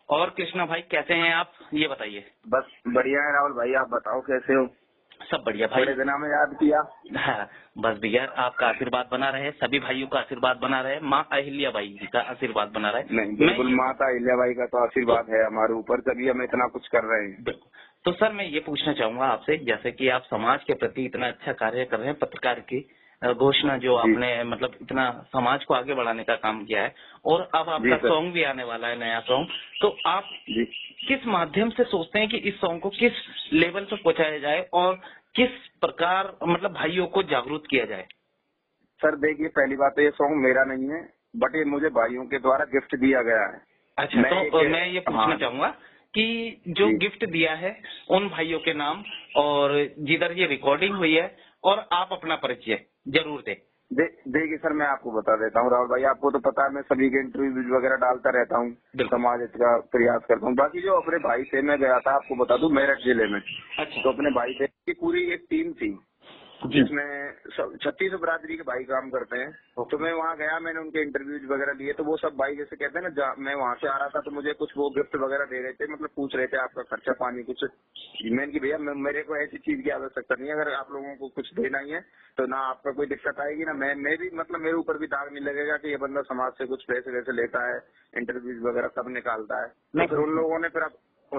और कृष्णा भाई कैसे हैं आप, ये बताइए। बस बढ़िया है राहुल भाई, आप बताओ कैसे हो। सब बढ़िया भाई। बड़े दिनों में याद किया। हाँ, बस भैया आपका आशीर्वाद बना रहे, सभी भाइयों का आशीर्वाद बना रहे, माँ अहिल्या बाई जी का आशीर्वाद बना रहे। नहीं बिल्कुल, माता अहिल्या बाई का तो आशीर्वाद है हमारे ऊपर, तभी हम इतना कुछ कर रहे हैं। बिल्कुल। तो सर मैं ये पूछना चाहूंगा आपसे, जैसे कि आप समाज के प्रति इतना अच्छा कार्य कर रहे हैं, पत्रकार की घोषणा जो जी आपने मतलब इतना समाज को आगे बढ़ाने का काम किया है, और अब जी आपका सर। सॉन्ग भी आने वाला है, नया सॉन्ग। तो आप जी किस माध्यम से सोचते हैं कि इस सॉन्ग को किस लेवल पे पहुंचाया जाए और किस प्रकार मतलब भाइयों को जागरूक किया जाए? सर देखिए, पहली बात तो ये सॉन्ग मेरा नहीं है, बट ये मुझे भाइयों के द्वारा गिफ्ट दिया गया है। अच्छा, तो मैं ये पूछना हाँ चाहूंगा कि जो जी गिफ्ट दिया है उन भाइयों के नाम और जिधर ये रिकॉर्डिंग हुई है, और आप अपना परिचय जरूर दें। देखिए सर, मैं आपको बता देता हूँ राहुल भाई, आपको तो पता है मैं सभी के इंटरव्यूज वगैरह डालता रहता हूँ, बिल्कुल। समाज हित का प्रयास करता हूँ। बाकी जो अपने भाई से मैं गया था, आपको बता दूं, मेरठ जिले में। अच्छा तो अपने भाई से की पूरी एक टीम थी जी। जिसमें 36 बरादरी के भाई काम करते हैं। तो मैं वहाँ गया, मैंने उनके इंटरव्यूज वगैरह लिए, तो वो सब भाई जैसे कहते हैं ना, मैं वहाँ से आ रहा था तो मुझे कुछ वो गिफ्ट वगैरह दे रहे थे, मतलब पूछ रहे थे आपका खर्चा पानी कुछ। मैंने कि भैया मेरे को ऐसी चीज की आवश्यकता नहीं है, अगर आप लोगों को कुछ देना ही है तो ना आपका कोई दिक्कत आएगी, ना मैं भी मतलब मेरे ऊपर भी दाग नहीं लगेगा कि ये बंदा समाज से कुछ पैसे वैसे लेता है, इंटरव्यूज वगैरह सब निकालता है। तो फिर उन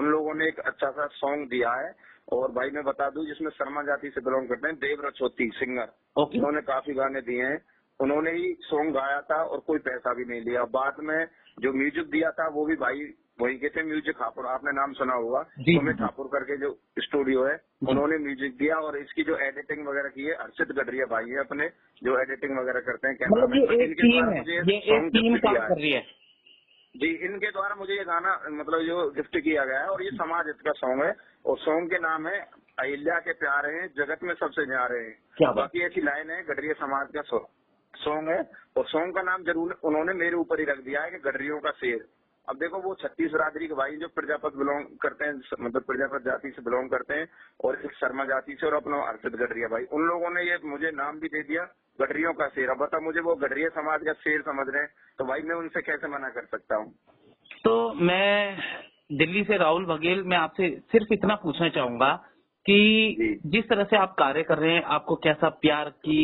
लोगों ने एक अच्छा सा सॉन्ग दिया है। और भाई मैं बता दूं, जिसमें शर्मा जाति से बिलोंग करते हैं, देव रचौती सिंगर, ओके। उन्होंने काफी गाने दिए हैं। उन्होंने ही सॉन्ग गाया था और कोई पैसा भी नहीं लिया। बाद में जो म्यूजिक दिया था वो भी भाई वही के थे, म्यूजिक ठाकुर, आपने नाम सुना होगा, जी सुमित जी ठाकुर करके जो स्टूडियो है, जी। उन्होंने म्यूजिक दिया। और इसकी जो एडिटिंग वगैरह की है हर्षित गडरिया भाई है अपने, जो एडिटिंग वगैरह करते हैं कैमरा मतलब मैन, ये तो एक इनके टीम द्वारा है, मुझे ये एक सॉन्ग टीम गिफ्ट काम किया है। कर रही है। जी, इनके द्वारा मुझे ये गाना मतलब जो गिफ्ट किया गया है, और ये समाज हित का सॉन्ग है। और सॉन्ग के नाम है अहिल्या के प्यारे हैं जगत में सबसे न्यारे हैं। क्या और बात। बाकी ऐसी लाइन है, गडरिया समाज का सॉन्ग है। और सॉन्ग का नाम जरूर उन्होंने मेरे ऊपर ही रख दिया है कि गडरियों का शेर। अब देखो, वो 36 बरादरी के भाई जो प्रजापत बिलोंग करते हैं, मतलब प्रजापत जाति से बिलोंग करते हैं, और एक शर्मा जाति से, और अपना हर्षित गडरिया भाई, उन लोगों ने ये मुझे नाम भी दे दिया गडरियों का शेर। अब बता, मुझे वो गडरिया समाज का शेर समझ रहे हैं, तो भाई मैं उनसे कैसे मना कर सकता हूँ। तो मैं दिल्ली से राहुल बघेल, मैं आपसे सिर्फ इतना पूछना चाहूंगा कि जी जिस तरह से आप कार्य कर रहे हैं, आपको कैसा प्यार की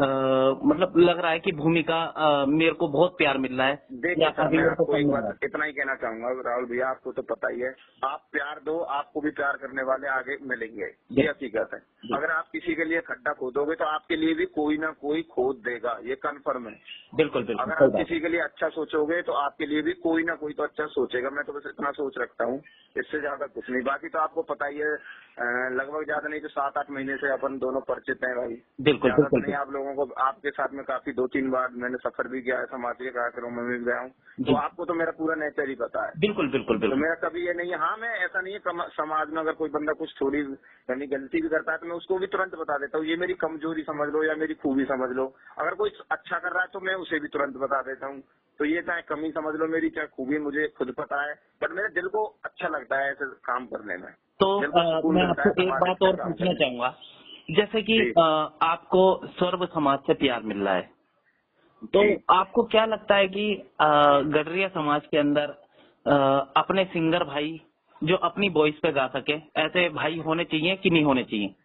मतलब लग रहा है कि भूमिका मेरे को बहुत प्यार मिल रहा है, देखिए या सर, अभी मैं मेरे को आपको कम एक मिल रहा बात है? इतना ही कहना चाहूंगा राहुल भैया, आपको तो पता ही है, आप प्यार दो, आपको भी प्यार करने वाले आगे मिलेंगे, ये हकीकत है। अगर आप किसी के लिए खड्डा खोदोगे तो आपके लिए भी कोई ना कोई खोद देगा, ये कन्फर्म है। बिल्कुल बिल्कुल, अगर सही आप बात किसी के लिए अच्छा सोचोगे तो आपके लिए भी कोई ना कोई तो अच्छा सोचेगा। मैं तो बस इतना सोच रखता हूँ, इससे ज्यादा कुछ नहीं। बाकी तो आपको पता ही है, लगभग ज्यादा नहीं तो 7-8 महीने से अपन दोनों परिचित हैं भाई। बिल्कुल ज्यादा तो बिल्कुल नहीं, आप लोगों को, आपके साथ में काफी 2-3 बार मैंने सफर भी किया है, समाज के कार्यक्रमों में भी गया हूँ, तो जी, आपको तो मेरा पूरा नेचर ही पता है। बिल्कुल बिल्कुल तो बिल्कुल। मेरा कभी ये नहीं है, हाँ मैं ऐसा नहीं है, समाज में अगर कोई बंदा कुछ थोड़ी यानी गलती भी करता है तो मैं उसको भी तुरंत बता देता हूँ, ये मेरी कमजोरी समझ लो या मेरी खूबी समझ लो। अगर कोई अच्छा कर रहा है तो मैं उसे भी तुरंत बता देता हूँ। तो ये चाहे कमी समझ लो मेरी, चाहे खूबी, मुझे खुद पता है, बट मेरे दिल को अच्छा लगता है ऐसे काम करने में। तो दिल को सुकून मैं मिलता है आपको एक समाज बात अच्छा और काम पूछना करने में। चाहूंगा, जैसे कि जी आपको सर्व समाज से प्यार मिल रहा है, तो जी आपको क्या लगता है कि गडरिया समाज के अंदर अपने सिंगर भाई जो अपनी वॉइस पे गा सके, ऐसे भाई होने चाहिए कि नहीं होने चाहिए?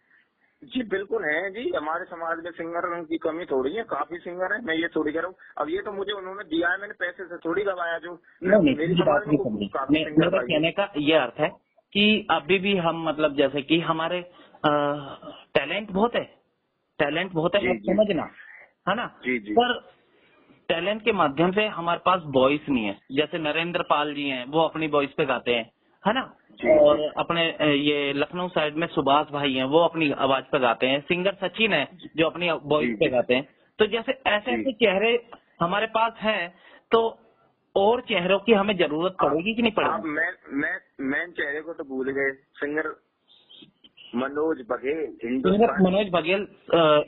जी बिल्कुल है जी, हमारे समाज में सिंगर की कमी थोड़ी है, काफी सिंगर है, मैं ये थोड़ी कह रहा हूँ। अब ये तो मुझे उन्होंने दिया है, मैंने पैसे से थोड़ी गवाया। जो नहीं नहीं, मेरी मेरी समाज बात में नहीं समझी। काफी सिंगर मेरे भाई है। कहने का ये अर्थ है कि अभी भी हम मतलब जैसे कि हमारे टैलेंट बहुत है, टैलेंट बहुत है, जी आप जी समझना, है ना? जी जी पर टैलेंट के माध्यम से हमारे पास वॉइस नहीं है। जैसे नरेंद्र पाल जी हैं, वो अपनी वॉइस पे गाते हैं, है ना? जी और जी अपने ये लखनऊ साइड में सुभाष भाई हैं, वो अपनी आवाज पे गाते हैं। सिंगर सचिन है जो अपनी वॉइस जी पे जी गाते हैं। तो जैसे ऐसे जी। ऐसे चेहरे हमारे पास हैं, तो और चेहरों की हमें जरूरत पड़ेगी कि नहीं आप पड़ेगी? मैं चेहरे को तो भूल गए, सिंगर मनोज बघेल सिंगर हिंदुस्तानी। मनोज बघेल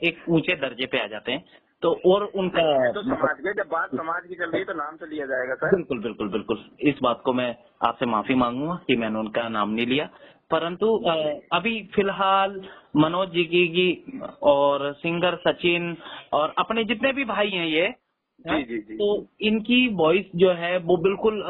एक ऊंचे दर्जे पे आ जाते हैं, तो और उनका नहीं है तो मतलब समाज के, जब बात समाज की चल रही है तो नाम तो लिया जाएगा सर। बिल्कुल बिल्कुल बिल्कुल, इस बात को मैं आपसे माफी मांगूंगा कि मैंने उनका नाम नहीं लिया। परंतु अभी फिलहाल मनोज जी की और सिंगर सचिन और अपने जितने भी भाई हैं ये, जी हैं, जी जी तो जी इनकी वॉइस जो है वो बिल्कुल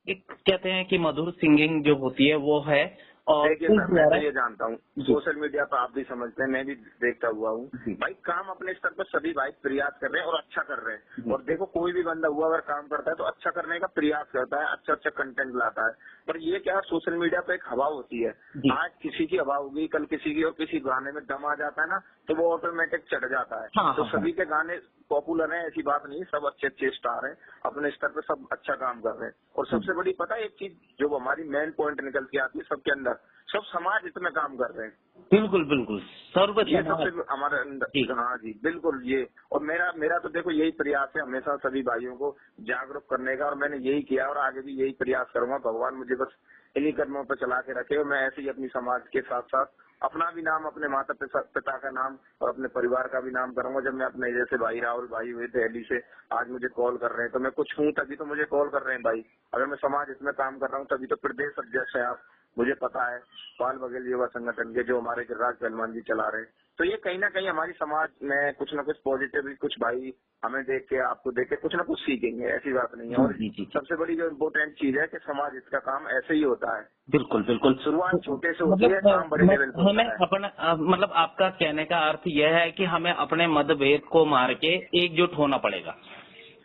एक कहते हैं कि मधुर सिंगिंग जो होती है वो है, और देखिए उस सर, मैं द्वारा तो ये जानता हूँ, सोशल मीडिया पर आप भी समझते हैं, मैं भी देखता हुआ हूँ जी। भाई, काम अपने स्तर पर सभी भाई प्रयास कर रहे हैं और अच्छा कर रहे हैं। जी। और देखो कोई भी बंदा हुआ अगर काम करता है तो अच्छा करने का प्रयास करता है, अच्छा अच्छा कंटेंट लाता है। पर ये क्या, सोशल मीडिया पे एक हवा होती है, जी। आज किसी की हवा होगी, कल किसी की, और किसी गाने में दम आ जाता है ना, तो वो ऑटोमेटिक चढ़ जाता है। हाँ, तो हाँ, सभी के गाने पॉपुलर है ऐसी बात नहीं, सब अच्छे अच्छे स्टार हैं, अपने स्तर पे सब अच्छा काम कर रहे हैं। और सबसे बड़ी पता है एक चीज जो हमारी मेन पॉइंट निकल के आती है सबके अंदर, सब समाज इसमें काम कर रहे हैं। बिल्कुल बिल्कुल सर्व ये समाज। सबसे हमारे जी। अंदर, हाँ जी बिल्कुल ये। और मेरा मेरा तो देखो यही प्रयास है हमेशा सभी भाइयों को जागरूक करने का, और मैंने यही किया और आगे भी यही प्रयास करूंगा। भगवान मुझे बस इन्हीं कदमों पर चला के रखे, और मैं ऐसे ही अपनी समाज के साथ साथ अपना भी नाम, अपने माता पिता का नाम और अपने परिवार का भी नाम करूंगा। जब मैं अपने जैसे भाई राहुल भाई हुए दिल्ली से आज मुझे कॉल कर रहे हैं, तो मैं कुछ हूँ तभी तो मुझे कॉल कर रहे हैं भाई। अगर मैं समाज इसमें काम कर रहा हूँ तभी तो प्रदेश अध्यक्ष है आप, मुझे पता है, पाल बघेल युवा संगठन के जो हमारे गिरिराज पहलवान जी चला रहे हैं। तो ये कहीं ना कहीं हमारी समाज में कुछ ना कुछ पॉजिटिव, कुछ भाई हमें देख के, आपको देख के कुछ ना कुछ सीखेंगे, ऐसी बात नहीं है। और जी, जी, जी। सबसे बड़ी जो इम्पोर्टेंट चीज है कि समाज इसका काम ऐसे ही होता है, बिल्कुल बिल्कुल। शुरुआत छोटे से होती है, काम बड़े लेवल पे हमें होता है। अपना मतलब आपका कहने का अर्थ यह है कि हमें अपने मतभेद को मार के एकजुट होना पड़ेगा।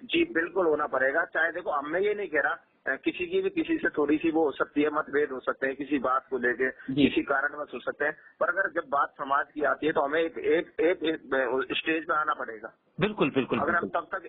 जी बिल्कुल होना पड़ेगा। चाहे देखो, अब मैं ये नहीं कह रहा किसी की भी किसी से थोड़ी सी वो हो सकती है, मतभेद हो सकते हैं किसी बात को लेके, जी। किसी कारणवश हो सकते हैं, पर अगर जब बात समाज की आती है तो हमें एक स्टेज पे आना पड़ेगा। बिल्कुल बिल्कुल अगर हम बिल्कुल।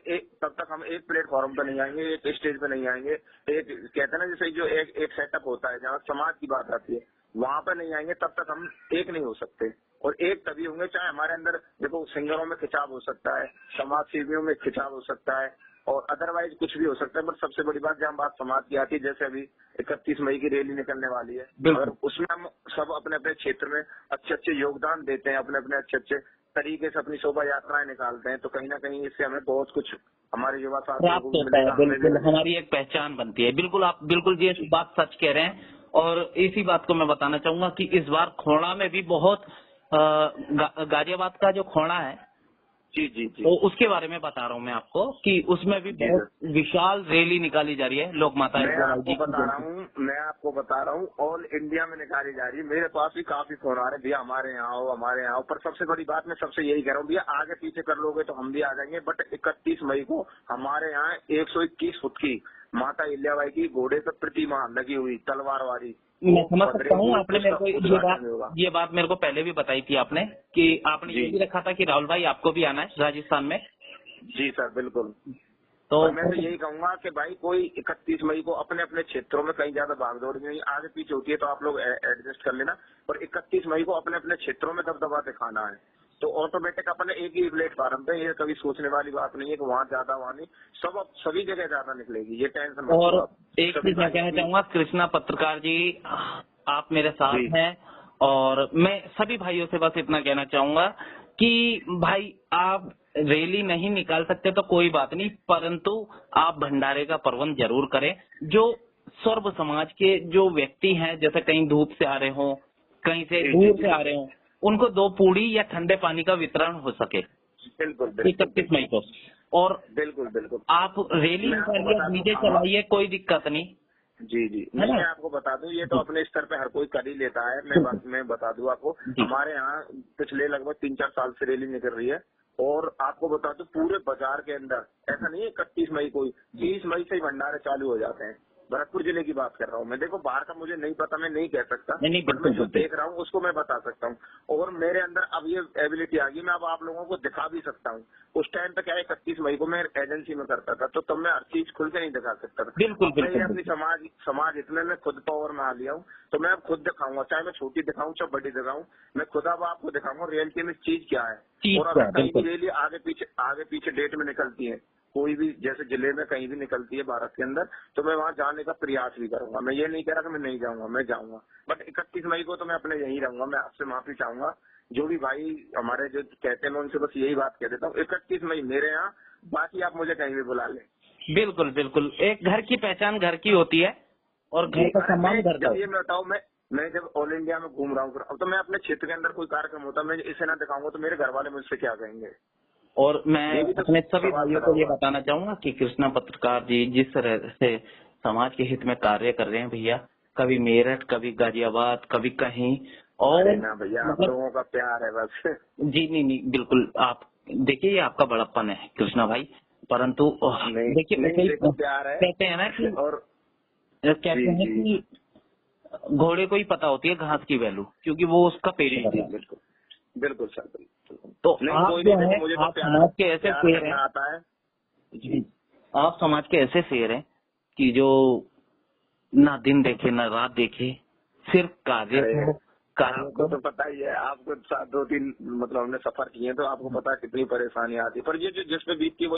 तब तक हम एक प्लेटफॉर्म पे नहीं आएंगे, एक स्टेज पे नहीं आएंगे, एक कहते हैं ना जैसे जो एक सेटअप होता है जहाँ समाज की बात आती है, वहाँ पे नहीं आएंगे, तब तक हम एक नहीं हो सकते। और एक तभी होंगे चाहे हमारे अंदर देखो सिंगरों में खिंचाव हो सकता है, समाज सेवियों में खिंचाव हो सकता है, और अदरवाइज कुछ भी हो सकता है। बट सबसे बड़ी बात जहाँ बात समाज की आती है, जैसे अभी 31 मई की रैली निकलने वाली है, अगर उसमें हम सब अपने अपने क्षेत्र में अच्छे अच्छे योगदान देते हैं, अपने अपने अच्छे अच्छे तरीके से अपनी शोभा यात्राएं निकालते हैं, तो कहीं ना कहीं इससे हमें बहुत कुछ हमारे युवा साथियों को प्राप्त भी होता है। मिलेगा, हमें भी बिल्कुल मिलेगा। हमारी एक पहचान बनती है। बिल्कुल आप बिल्कुल ये बात सच कह रहे हैं। और इसी बात को मैं बताना चाहूंगा कि इस बार खोड़ा में भी बहुत गाजियाबाद का जो खोड़ा है, जी जी जी तो उसके बारे में बता रहा हूँ मैं आपको कि उसमें भी जी बहुत विशाल रैली निकाली जा रही है लोक माता मैं आपको बता रहा हूँ ऑल इंडिया में निकाली जा रही है। मेरे पास भी काफी फोन आ रहे हैं, भैया हमारे यहाँ आओ, हमारे यहाँ आओ। पर सबसे बड़ी बात मैं सबसे यही कह रहा हूँ, भैया आगे पीछे कर लोगे तो हम भी आ जाएंगे, बट 31 मई को हमारे यहाँ 121 फुट की माता अहिल्याबाई की घोड़े पर प्रतिमा लगी हुई तलवार वाली। मैं समझ सकता हूँ। आपने मेरे को ये बात मेरे को पहले भी बताई थी आपने, कि आपने ये भी रखा था कि राहुल भाई आपको भी आना है राजस्थान में। जी सर बिल्कुल। तो मैं तो यही कहूंगा कि भाई कोई 31 मई को अपने अपने क्षेत्रों में कहीं ज्यादा भागदौड़ नहीं, आगे पीछे होती है तो आप लोग एडजस्ट कर लेना, पर 31 मई को अपने अपने क्षेत्रों में दबदबा दिखाना है। तो ऑटोमेटिक अपने एक ही प्लेटफॉर्म पे, ये कभी सोचने वाली बात नहीं है कि वहाँ ज्यादा वहाँ नहीं, सभी जगह ज्यादा निकलेगी, ये टेंशन मत लो और आप। एक चीज मैं कहना चाहूंगा, कृष्णा पत्रकार जी आप मेरे साथ हैं, और मैं सभी भाइयों से बस इतना कहना चाहूंगा कि भाई आप रैली नहीं निकाल सकते तो कोई बात नहीं, परंतु आप भंडारे का प्रबंध जरूर करें। जो सर्व समाज के जो व्यक्ति हैं, जैसे कहीं धूप से आ रहे हो, कहीं से दूर से आ रहे हो, उनको 2 पूड़ी या ठंडे पानी का वितरण हो सके बिल्कुल 31 मई को। और बिल्कुल बिल्कुल आप रैली निकालिए, डीजे चलाइए, कोई दिक्कत नहीं। जी जी नहीं, मैं आपको बता दूं, ये तो अपने स्तर पे हर कोई कर ही लेता है। मैं बता दूं आपको, हमारे यहाँ पिछले लगभग 3-4 साल से रैली निकल रही है, और आपको बता दूं पूरे बाजार के अंदर ऐसा नहीं है 31 मई को, 30 मई से ही भंडारे चालू हो जाते हैं। भरतपुर जिले की बात कर रहा हूँ मैं, देखो बाहर का मुझे नहीं पता, मैं नहीं कह सकता, बट मैं जो देख रहा हूँ उसको मैं बता सकता हूँ। और मेरे अंदर अब ये एबिलिटी आ गई, मैं अब आप लोगों को दिखा भी सकता हूँ। उस टाइम पे क्या है, 31 मई को मैं एजेंसी में करता था, तो तब मैं हर चीज खुल के नहीं दिखा सकता था। बिल्कुल मैं अपनी समाज इतने में खुद पावर में आ लिया हूँ, तो मैं अब खुद दिखाऊंगा, चाहे मैं छोटी दिखाऊं चाहे बड़ी दिखाऊं, मैं खुद अब आपको दिखाऊंगा रियलिटी में चीज क्या है। और अगर कहीं भी रैली आगे पीछे डेट में निकलती है, कोई भी जैसे जिले में कहीं भी निकलती है भारत के अंदर, तो मैं वहाँ जाने का प्रयास भी करूंगा। मैं ये नहीं कह रहा कि मैं नहीं जाऊंगा, मैं जाऊंगा, बट 31 मई को तो मैं अपने यहीं रहूंगा। मैं आपसे माफी चाहूंगा, जो भी भाई हमारे जो कहते हैं मैं उनसे बस यही बात कह देता हूँ, 31 मई मेरे यहाँ, बाकी आप मुझे कहीं भी बुला लें। बिल्कुल बिल्कुल, एक घर की पहचान घर की होती है, और घर का सम्मान घर का। ये मैं बताऊँ, मैं जब ऑल इंडिया में घूम रहा हूँ, अब तो मैं अपने क्षेत्र के अंदर कोई कार्यक्रम होता, मैं इसे ना दिखाऊंगा तो मेरे घर वाले मुझसे क्या कहेंगे। और मैं अपने सभी भाइयों को ये बताना चाहूंगा कि कृष्णा पत्रकार जी जिस तरह से समाज के हित में कार्य कर रहे हैं भैया, कभी मेरठ, कभी गाजियाबाद, कभी कहीं। और अरे ना भैया, आप मतलब लोगों का प्यार है बस। जी नहीं नहीं बिल्कुल, आप देखिए ये आपका बड़प्पन है कृष्णा भाई, परंतु नहीं देखिए नहीं, देखो प्यार है। कहते हैं ना कि और कहते जी हैं जी कि घोड़े को ही पता होती है घास की वैल्यू, क्योंकि वो उसका पेट जी भर जी, रहा है। बिल्कुल बिल्कुल सर, बिल्कुल। तो नहीं आप कोई जो नहीं, देखो है मुझे तो आप प्यार समाज के ऐसे प्यार शेर करना हैं आता है जी, जी। आप समाज के ऐसे शेर हैं कि जो ना दिन देखे ना रात देखे, सिर्फ कार्य अरे को कार्य आपको को तो पता ही है, आपको 2-3 मतलब हमने सफर किए हैं तो आपको पता है कितनी परेशानी आती है, पर ये जो जिस पे बीतती है वो